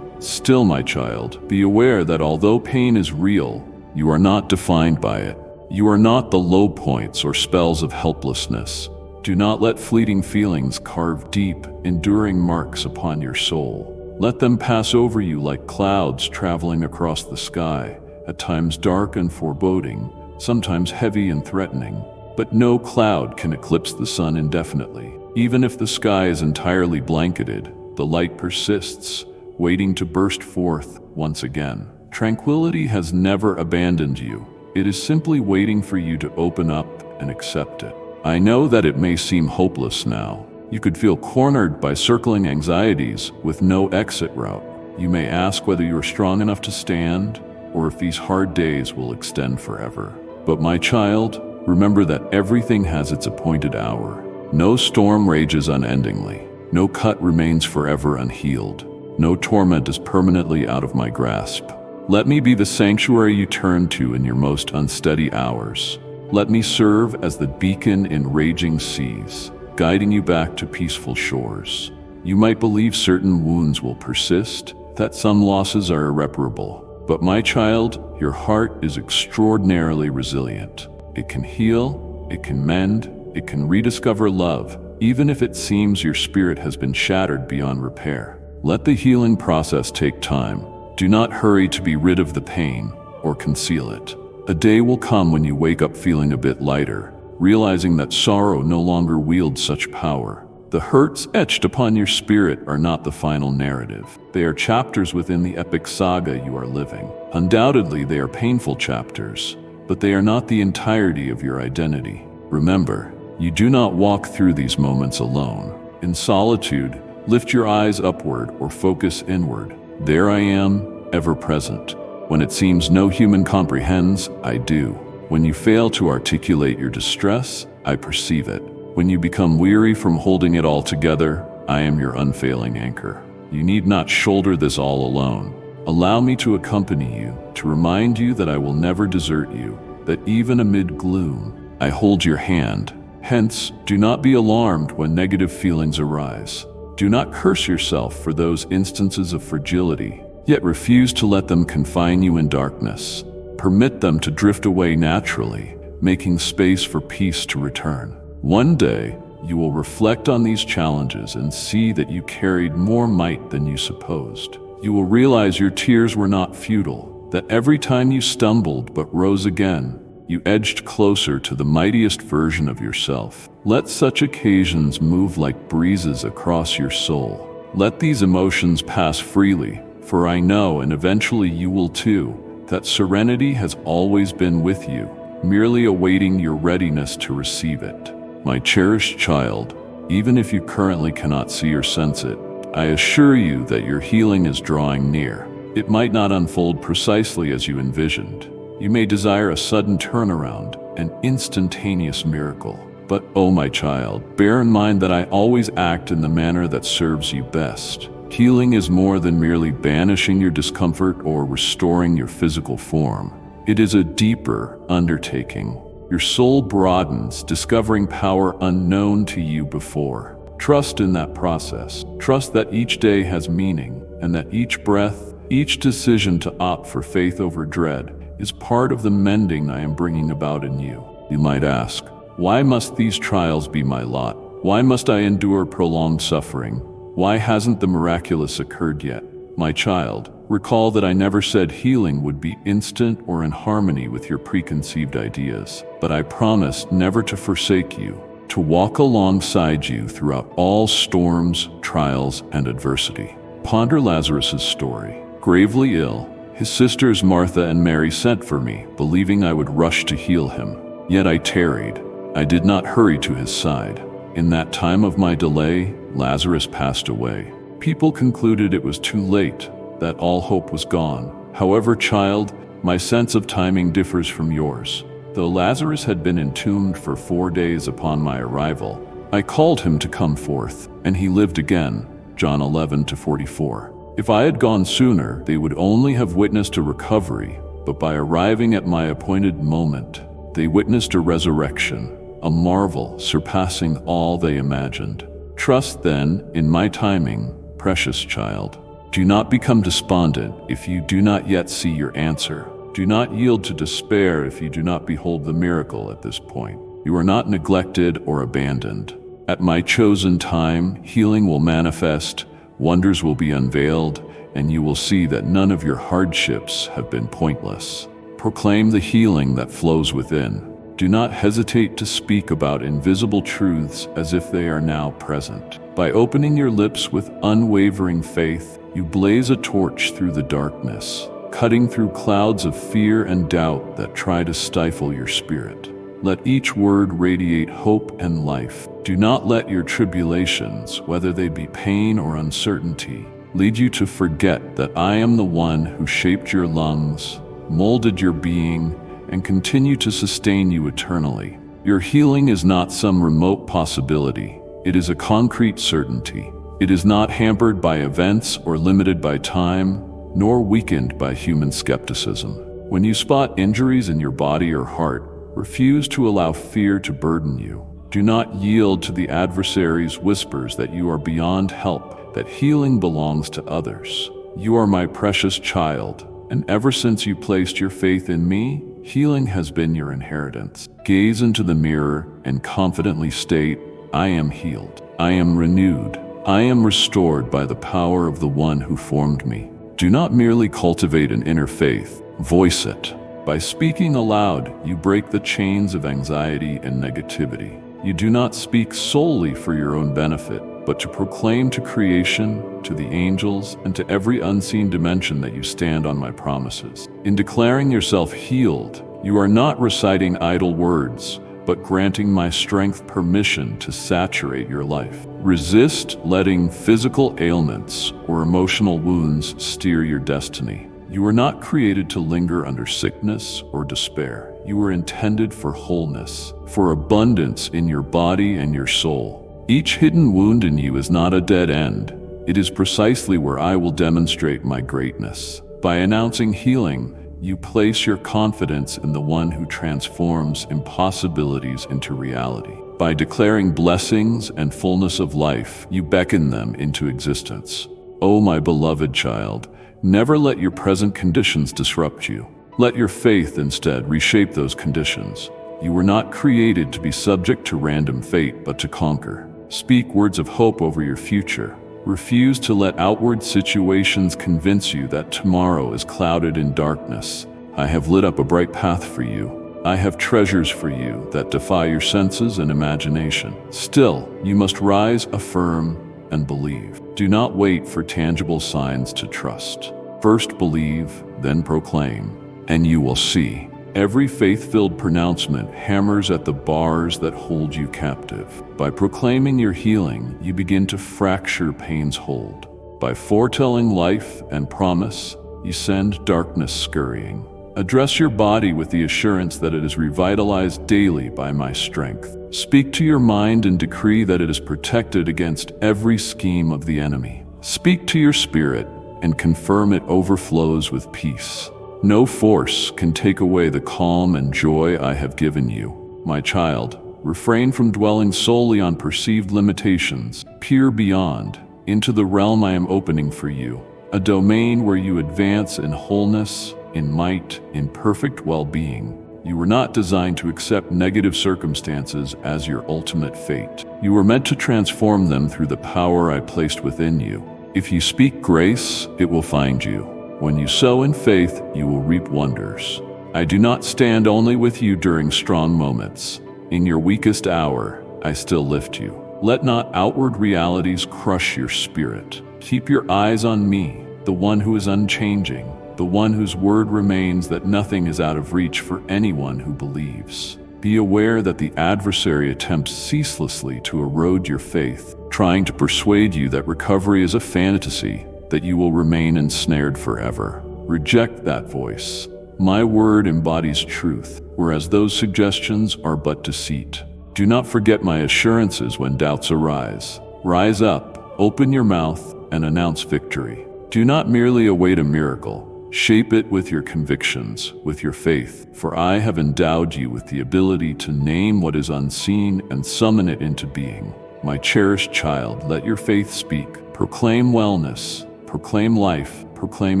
Still, my child, be aware that although pain is real, you are not defined by it. You are not the low points or spells of helplessness. Do not let fleeting feelings carve deep, enduring marks upon your soul. Let them pass over you like clouds traveling across the sky, at times dark and foreboding, sometimes heavy and threatening. But no cloud can eclipse the sun indefinitely. Even if the sky is entirely blanketed, the light persists, waiting to burst forth once again. Tranquility has never abandoned you. It is simply waiting for you to open up and accept it. I know that it may seem hopeless now. You could feel cornered by circling anxieties with no exit route. You may ask whether you are strong enough to stand, or if these hard days will extend forever. But my child, remember that everything has its appointed hour. No storm rages unendingly. No cut remains forever unhealed. No torment is permanently out of my grasp. Let me be the sanctuary you turn to in your most unsteady hours. Let me serve as the beacon in raging seas, guiding you back to peaceful shores. You might believe certain wounds will persist, that some losses are irreparable. But my child, your heart is extraordinarily resilient. It can heal, it can mend, it can rediscover love, even if it seems your spirit has been shattered beyond repair. Let the healing process take time. Do not hurry to be rid of the pain or conceal it. A day will come when you wake up feeling a bit lighter, realizing that sorrow no longer wields such power. The hurts etched upon your spirit are not the final narrative. They are chapters within the epic saga you are living. Undoubtedly, they are painful chapters, but they are not the entirety of your identity. Remember, you do not walk through these moments alone. In solitude, lift your eyes upward or focus inward. There I am, ever present. When it seems no human comprehends, I do. When you fail to articulate your distress, I perceive it. When you become weary from holding it all together, I am your unfailing anchor. You need not shoulder this all alone. Allow me to accompany you, to remind you that I will never desert you, that even amid gloom, I hold your hand. Hence, do not be alarmed when negative feelings arise. Do not curse yourself for those instances of fragility, yet refuse to let them confine you in darkness. Permit them to drift away naturally, making space for peace to return. One day, you will reflect on these challenges and see that you carried more might than you supposed. You will realize your tears were not futile, that every time you stumbled but rose again, you edged closer to the mightiest version of yourself. Let such occasions move like breezes across your soul. Let these emotions pass freely, for I know, and eventually you will too, that serenity has always been with you, merely awaiting your readiness to receive it. My cherished child, even if you currently cannot see or sense it, I assure you that your healing is drawing near. It might not unfold precisely as you envisioned. You may desire a sudden turnaround, an instantaneous miracle. But, oh my child, bear in mind that I always act in the manner that serves you best. Healing is more than merely banishing your discomfort or restoring your physical form. It is a deeper undertaking. Your soul broadens, discovering power unknown to you before. Trust in that process. Trust that each day has meaning, and that each breath, each decision to opt for faith over dread, is part of the mending I am bringing about in you. You might ask, why must these trials be my lot? Why must I endure prolonged suffering? Why hasn't the miraculous occurred yet? My child, recall that I never said healing would be instant or in harmony with your preconceived ideas, but I promised never to forsake you, to walk alongside you throughout all storms, trials, and adversity. Ponder Lazarus' story. Gravely ill, his sisters Martha and Mary sent for me, believing I would rush to heal him. Yet I tarried. I did not hurry to his side. In that time of my delay, Lazarus passed away. People concluded it was too late, that all hope was gone. However, child, my sense of timing differs from yours. Though Lazarus had been entombed for 4 days upon my arrival, I called him to come forth, and he lived again. John 11:44. If I had gone sooner, they would only have witnessed a recovery, but by arriving at my appointed moment, they witnessed a resurrection, a marvel surpassing all they imagined. Trust then in my timing, precious child. Do not become despondent if you do not yet see your answer. Do not yield to despair if you do not behold the miracle at this point. You are not neglected or abandoned. At my chosen time, healing will manifest, wonders will be unveiled, and you will see that none of your hardships have been pointless. Proclaim the healing that flows within. Do not hesitate to speak about invisible truths as if they are now present. By opening your lips with unwavering faith, you blaze a torch through the darkness, cutting through clouds of fear and doubt that try to stifle your spirit. Let each word radiate hope and life. Do not let your tribulations, whether they be pain or uncertainty, lead you to forget that I am the one who shaped your lungs, molded your being, and continue to sustain you eternally. Your healing is not some remote possibility. It is a concrete certainty. It is not hampered by events or limited by time, nor weakened by human skepticism. When you spot injuries in your body or heart, refuse to allow fear to burden you. Do not yield to the adversary's whispers that you are beyond help, that healing belongs to others. You are my precious child, and ever since you placed your faith in me, healing has been your inheritance. Gaze into the mirror and confidently state, I am healed. I am renewed. I am restored by the power of the one who formed me. Do not merely cultivate an inner faith, voice it. By speaking aloud, you break the chains of anxiety and negativity. You do not speak solely for your own benefit, but to proclaim to creation, to the angels, and to every unseen dimension that you stand on my promises. In declaring yourself healed, you are not reciting idle words, but granting my strength permission to saturate your life. Resist letting physical ailments or emotional wounds steer your destiny. You were not created to linger under sickness or despair. You were intended for wholeness, for abundance in your body and your soul. Each hidden wound in you is not a dead end. It is precisely where I will demonstrate my greatness. By announcing healing, you place your confidence in the one who transforms impossibilities into reality. By declaring blessings and fullness of life, you beckon them into existence. Oh, my beloved child, never let your present conditions disrupt you. Let your faith instead reshape those conditions. You were not created to be subject to random fate, but to conquer. Speak words of hope over your future. Refuse to let outward situations convince you that tomorrow is clouded in darkness. I have lit up a bright path for you. I have treasures for you that defy your senses and imagination. Still, you must rise, affirm, and believe. Do not wait for tangible signs to trust. First believe, then proclaim, and you will see. Every faith-filled pronouncement hammers at the bars that hold you captive. By proclaiming your healing, you begin to fracture pain's hold. By foretelling life and promise, you send darkness scurrying. Address your body with the assurance that it is revitalized daily by my strength. Speak to your mind and decree that it is protected against every scheme of the enemy. Speak to your spirit and confirm it overflows with peace. No force can take away the calm and joy I have given you. My child, refrain from dwelling solely on perceived limitations. Peer beyond, into the realm I am opening for you, a domain where you advance in wholeness, in might, in perfect well-being. You were not designed to accept negative circumstances as your ultimate fate. You were meant to transform them through the power I placed within you. If you speak grace, it will find you. When you sow in faith, you will reap wonders. I do not stand only with you during strong moments. In your weakest hour, I still lift you. Let not outward realities crush your spirit. Keep your eyes on me, the one who is unchanging, the one whose word remains that nothing is out of reach for anyone who believes. Be aware that the adversary attempts ceaselessly to erode your faith, trying to persuade you that recovery is a fantasy, that you will remain ensnared forever. Reject that voice. My word embodies truth, whereas those suggestions are but deceit. Do not forget my assurances when doubts arise. Rise up, open your mouth, and announce victory. Do not merely await a miracle. Shape it with your convictions, with your faith, for I have endowed you with the ability to name what is unseen and summon it into being. My cherished child, let your faith speak. Proclaim wellness, proclaim life, proclaim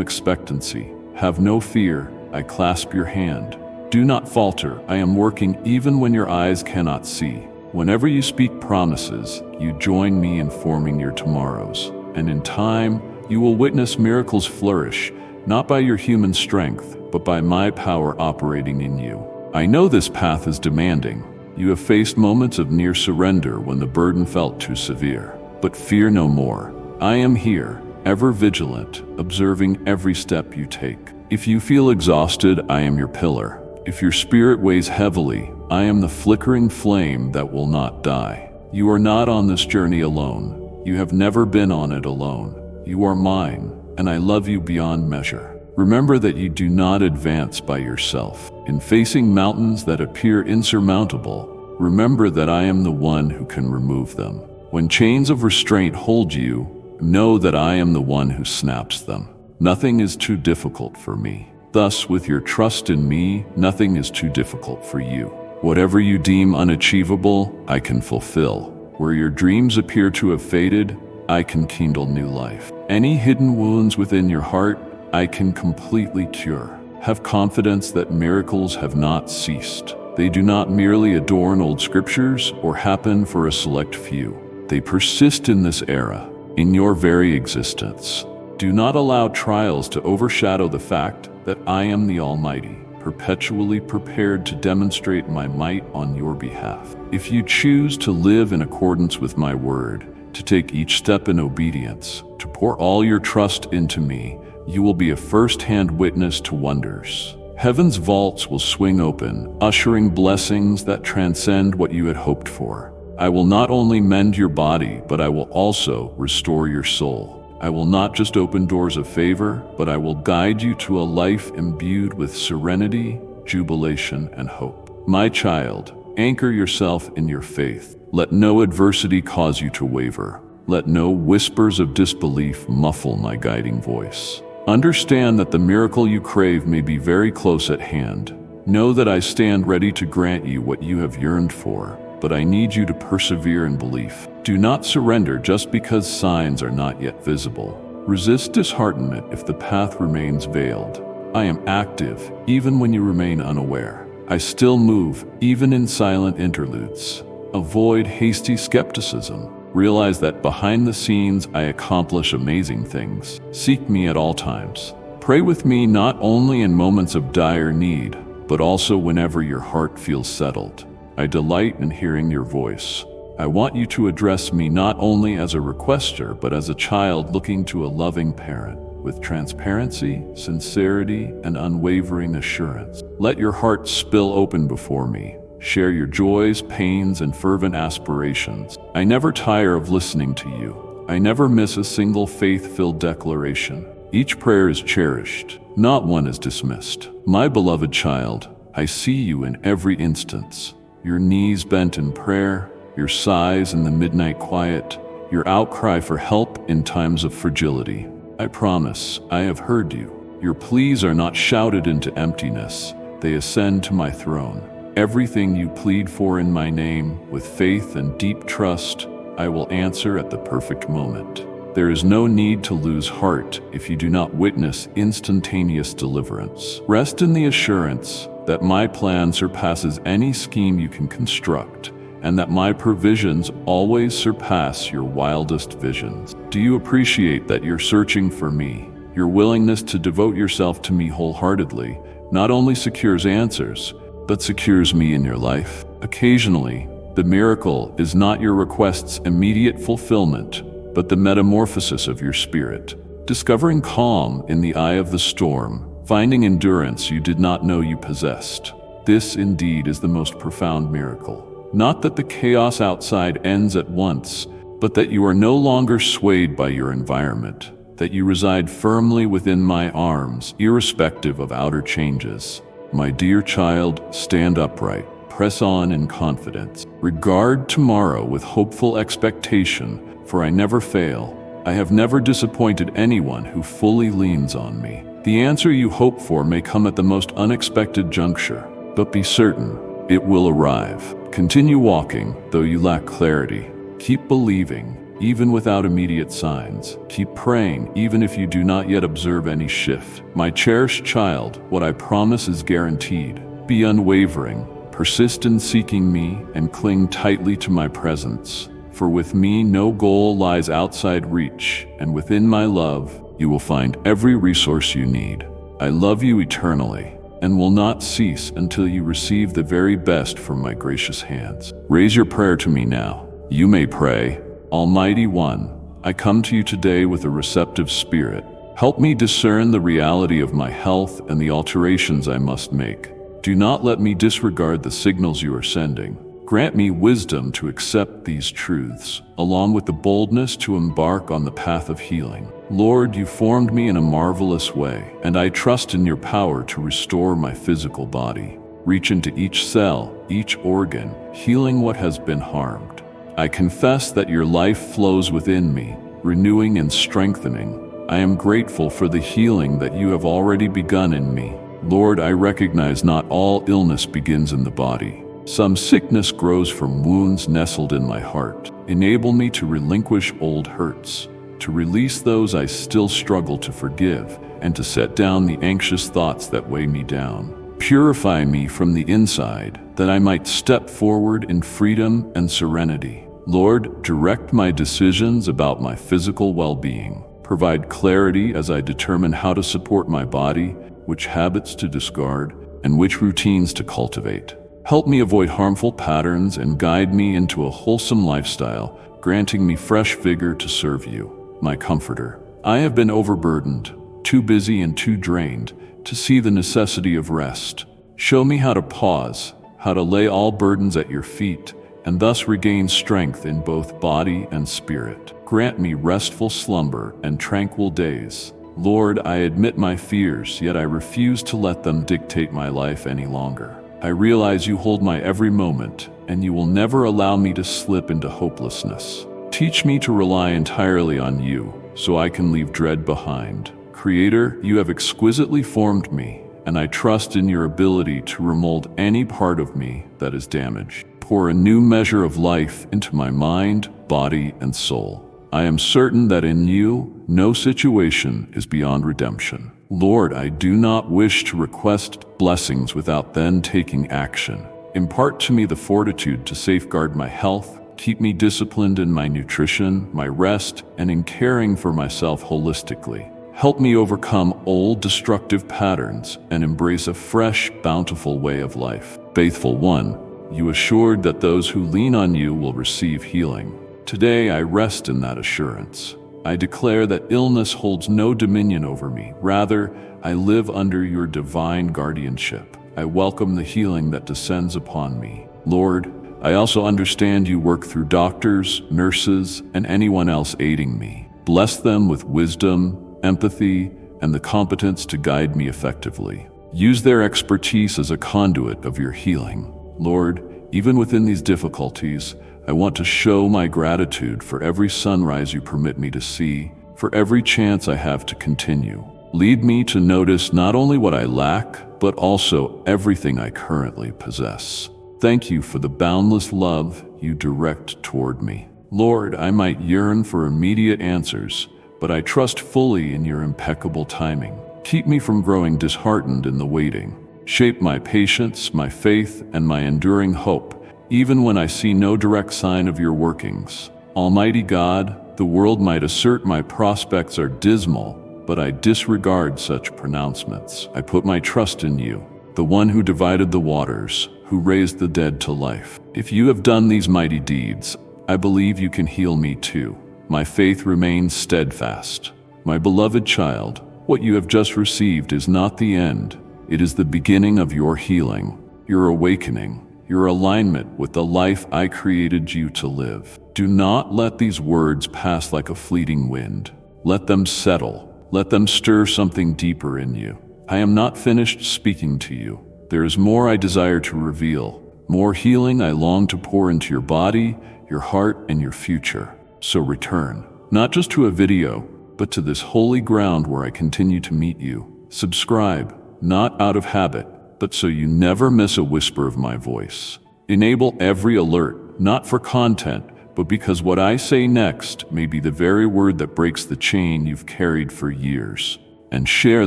expectancy. Have no fear, I clasp your hand. Do not falter, I am working even when your eyes cannot see. Whenever you speak promises, you join me in forming your tomorrows. And in time, you will witness miracles flourish, not by your human strength, but by my power operating in you. I know this path is demanding. You have faced moments of near surrender when the burden felt too severe. But fear no more. I am here, ever vigilant, observing every step you take. If you feel exhausted, I am your pillar. If your spirit weighs heavily, I am the flickering flame that will not die. You are not on this journey alone. You have never been on it alone. You are mine, and I love you beyond measure. Remember that you do not advance by yourself. In facing mountains that appear insurmountable, remember that I am the one who can remove them. When chains of restraint hold you, know that I am the one who snaps them. Nothing is too difficult for me. Thus, with your trust in me, nothing is too difficult for you. Whatever you deem unachievable, I can fulfill. Where your dreams appear to have faded, I can kindle new life. Any hidden wounds within your heart, I can completely cure. Have confidence that miracles have not ceased. They do not merely adorn old scriptures or happen for a select few. They persist in this era, in your very existence. Do not allow trials to overshadow the fact that I am the Almighty, perpetually prepared to demonstrate my might on your behalf. If you choose to live in accordance with my word, to take each step in obedience, to pour all your trust into me, you will be a first-hand witness to wonders. Heaven's vaults will swing open, ushering blessings that transcend what you had hoped for. I will not only mend your body, but I will also restore your soul. I will not just open doors of favor, but I will guide you to a life imbued with serenity, jubilation, and hope. My child, anchor yourself in your faith. Let no adversity cause you to waver. Let no whispers of disbelief muffle my guiding voice. Understand that the miracle you crave may be very close at hand. Know that I stand ready to grant you what you have yearned for, but I need you to persevere in belief. Do not surrender just because signs are not yet visible. Resist disheartenment if the path remains veiled. I am active, even when you remain unaware. I still move, even in silent interludes. Avoid hasty skepticism. Realize that behind the scenes, I accomplish amazing things. Seek me at all times. Pray with me not only in moments of dire need, but also whenever your heart feels settled. I delight in hearing your voice. I want you to address me not only as a requester, but as a child looking to a loving parent, with transparency, sincerity, and unwavering assurance. Let your heart spill open before me. Share your joys, pains, and fervent aspirations. I never tire of listening to you. I never miss a single faith-filled declaration. Each prayer is cherished, not one is dismissed. My beloved child, I see you in every instance. Your knees bent in prayer, your sighs in the midnight quiet, your outcry for help in times of fragility. I promise, I have heard you. Your pleas are not shouted into emptiness. They ascend to my throne. Everything you plead for in my name, with faith and deep trust, I will answer at the perfect moment. There is no need to lose heart if you do not witness instantaneous deliverance. Rest in the assurance that my plan surpasses any scheme you can construct, and that my provisions always surpass your wildest visions. Do you appreciate that you're searching for me? Your willingness to devote yourself to me wholeheartedly not only secures answers, but secures me in your life. Occasionally, the miracle is not your request's immediate fulfillment, but the metamorphosis of your spirit. Discovering calm in the eye of the storm, finding endurance you did not know you possessed. This indeed is the most profound miracle. Not that the chaos outside ends at once, but that you are no longer swayed by your environment, that you reside firmly within my arms, irrespective of outer changes. My dear child, stand upright, press on in confidence. Regard tomorrow with hopeful expectation, for I never fail. I have never disappointed anyone who fully leans on me. The answer you hope for may come at the most unexpected juncture, but be certain it will arrive. Continue walking, though you lack clarity. Keep believing, even without immediate signs. Keep praying, even if you do not yet observe any shift. My cherished child, what I promise is guaranteed. Be unwavering, persist in seeking me, and cling tightly to my presence. For with me no goal lies outside reach, and within my love you will find every resource you need. I love you eternally, and will not cease until you receive the very best from my gracious hands. Raise your prayer to me now. You may pray. Almighty One, I come to you today with a receptive spirit. Help me discern the reality of my health and the alterations I must make. Do not let me disregard the signals you are sending. Grant me wisdom to accept these truths, along with the boldness to embark on the path of healing. Lord, you formed me in a marvelous way, and I trust in your power to restore my physical body. Reach into each cell, each organ, healing what has been harmed. I confess that your life flows within me, renewing and strengthening. I am grateful for the healing that you have already begun in me. Lord, I recognize not all illness begins in the body. Some sickness grows from wounds nestled in my heart. Enable me to relinquish old hurts, to release those I still struggle to forgive, and to set down the anxious thoughts that weigh me down. Purify me from the inside, that I might step forward in freedom and serenity. Lord, direct my decisions about my physical well-being. Provide clarity as I determine how to support my body, which habits to discard, and which routines to cultivate. Help me avoid harmful patterns and guide me into a wholesome lifestyle, granting me fresh vigor to serve you, my comforter. I have been overburdened, too busy and too drained to see the necessity of rest. Show me how to pause, how to lay all burdens at your feet, and thus regain strength in both body and spirit. Grant me restful slumber and tranquil days. Lord, I admit my fears, yet I refuse to let them dictate my life any longer. I realize you hold my every moment, and you will never allow me to slip into hopelessness. Teach me to rely entirely on you, so I can leave dread behind. Creator, you have exquisitely formed me, and I trust in your ability to remold any part of me that is damaged. Pour a new measure of life into my mind, body, and soul. I am certain that in you, no situation is beyond redemption. Lord, I do not wish to request blessings without then taking action. Impart to me the fortitude to safeguard my health, keep me disciplined in my nutrition, my rest, and in caring for myself holistically. Help me overcome old destructive patterns and embrace a fresh, bountiful way of life. Faithful One, you assured that those who lean on you will receive healing. Today I rest in that assurance. I declare that illness holds no dominion over me. Rather, I live under your divine guardianship. I welcome the healing that descends upon me. Lord, I also understand you work through doctors, nurses, and anyone else aiding me. Bless them with wisdom, empathy, and the competence to guide me effectively. Use their expertise as a conduit of your healing. Lord, even within these difficulties, I want to show my gratitude for every sunrise you permit me to see, for every chance I have to continue. Lead me to notice not only what I lack, but also everything I currently possess. Thank you for the boundless love you direct toward me. Lord, I might yearn for immediate answers, but I trust fully in your impeccable timing. Keep me from growing disheartened in the waiting. Shape my patience, my faith, and my enduring hope, even when I see no direct sign of your workings. Almighty God, the world might assert my prospects are dismal, but I disregard such pronouncements. I put my trust in you, the one who divided the waters, who raised the dead to life. If you have done these mighty deeds, I believe you can heal me too. My faith remains steadfast. My beloved child, what you have just received is not the end. It is the beginning of your healing, your awakening, your alignment with the life I created you to live. Do not let these words pass like a fleeting wind. Let them settle. Let them stir something deeper in you. I am not finished speaking to you. There is more I desire to reveal, more healing I long to pour into your body, your heart, and your future. So return, not just to a video, but to this holy ground where I continue to meet you. Subscribe, not out of habit, but so you never miss a whisper of my voice. Enable every alert, not for content, but because what I say next may be the very word that breaks the chain you've carried for years. And share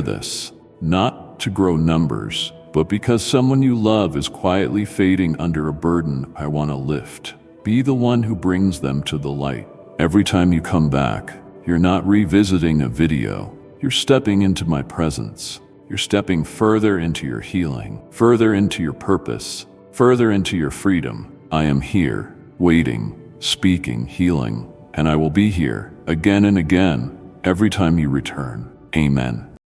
this, not to grow numbers, but because someone you love is quietly fading under a burden I want to lift. Be the one who brings them to the light. Every time you come back, you're not revisiting a video. You're stepping into my presence. You're stepping further into your healing, further into your purpose, further into your freedom. I am here, waiting, speaking, healing, and I will be here again and again every time you return. Amen.